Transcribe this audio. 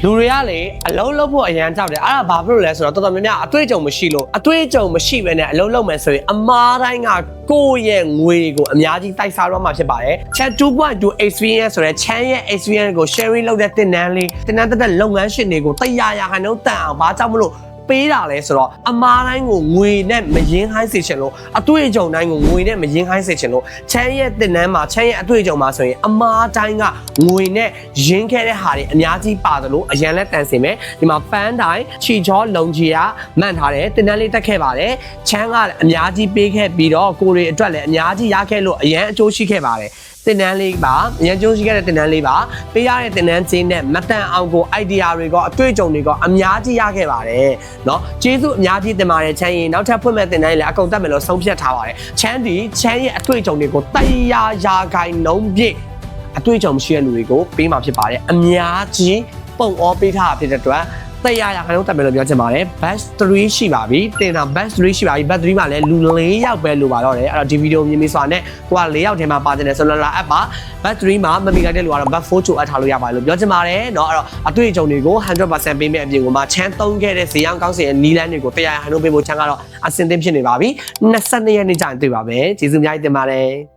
လူတွေကလေအလုံးလုံးဖို့အရန်ကြောက်တယ်အဲ့ဒါဘာဖြစ်လို့လဲဆိုတော့တော်တော်များများအတွေ့အကြုံမရှိလို့အတွေ့အကြုံမရှိဘဲနဲ့အလုံးလုံးမယ်ဆိုရင်အမားတိုင်းကကိုယ့်ရဲ့ငွေကိုအများကြီးတိုက်စားတော့မှာဖြစ်ပါတယ် Chat 2.2 experience ဆိုတဲ့ Chan ရဲ့ experience ကို sharing လုပ်တဲ့သင်တန်းလေးသင်တန်းတက်လုပ်ငန်းရှင်တွေကို100%တန်အောင်ဘာကြောင့်မလို့ပေးတာလဲဆိုတော့အမားတိုင်းကိုငွေနဲ့မရင်းဟိုင်းစေချင်လို့အတွေ့အကြုံတိုင်းကိုငွေနဲ့မရင်းဟိုင်းစေချင်လို့ချမ်းရဲ့တင်နန်းမှာချမ်းရဲ့အတွေ့အကြုံမှာဆိုရင်အမားတိုင်းကငွေနဲ့ရင်းခဲ့တဲ့ဟာတွေအများကြီးပါတယ်လို့အရန်လက်တန်စင်မယ်ဒီမှာ fan တိုင်းချီချောလုံကြီးကမှန်ထားတယ်တင်နန်းလေးတက်ခဲ့ပါတယ်ချမ်းကအများကြီးပေးခဲ့ပြီးတော့ကိုတွေအတွက်လည်းအများကြီးရခဲ့လို့အရန်အကျိုးရှိခဲ့ပါတယ်တင်နန်းလေးပါအရင်ကျိုးရှိခဲ့တဲ့တင်နန်းလေးပါပေးရတဲ့တင်နန်းချင်းနဲ့မတန်အောင်ကို idea တွေကအတွေ့အကြုံတွေကအများကြီးရခဲ့ပါတယ်เนาะကျေးဇူးအများကြီးတင်ပါတယ်ချမ်းရင်နောက်ထပ်ဖွင့်မဲ့တင်နန်းလေးလည်းအကုန်တက်မယ်လို့ဆုံးဖြတ်ထားပါတယ်ချမ်းရဲ့အတွေ့အကြုံတွေကို100%ပြည့်အတွေ့အကြုံရှိတဲ့လူတွေကိုပေးမှာဖြစ်ပါတယ်အများကြီးပုံဩပေးထားတာဖြစ်တဲ့အတွက်100%တက်မယ်လို့ပြောချင်ပါတယ် batch 3ရှိပါပြီတင်တာ batch 3ရှိပါပြီ batch 3မှာလည်းလူ4ယောက်ပဲလိုပါတော့တယ်အဲ့တော့ဒီဗီဒီယိုမြင်ပြီးဆိုတာနဲ့ကိုက4ယောက်ထဲမှာပါတယ်ဆိုတော့လာအပ်ပါ batch 3မှာမမီလိုက်တဲ့လူကတော့ batch 4ချိုအပ်ထားလို့ရပါတယ်လို့ပြောချင်ပါတယ်เนาะအဲ့တော့အတွေ့အကြုံတွေကို 100% ပေးမဲ့အပြင်ကိုမှချမ်းသုံးခဲ့တဲ့ဇေယျကောင်းစင်ရဲ့နီးလန်းတွေကို100%ပေးဖို့ချမ်းကတော့အစင်သင့်ဖြစ်နေပါပြီ22ရက်နေ့ကျရင်တွေ့ပါမယ်ကျေးဇူးအများကြီးတင်ပါတယ်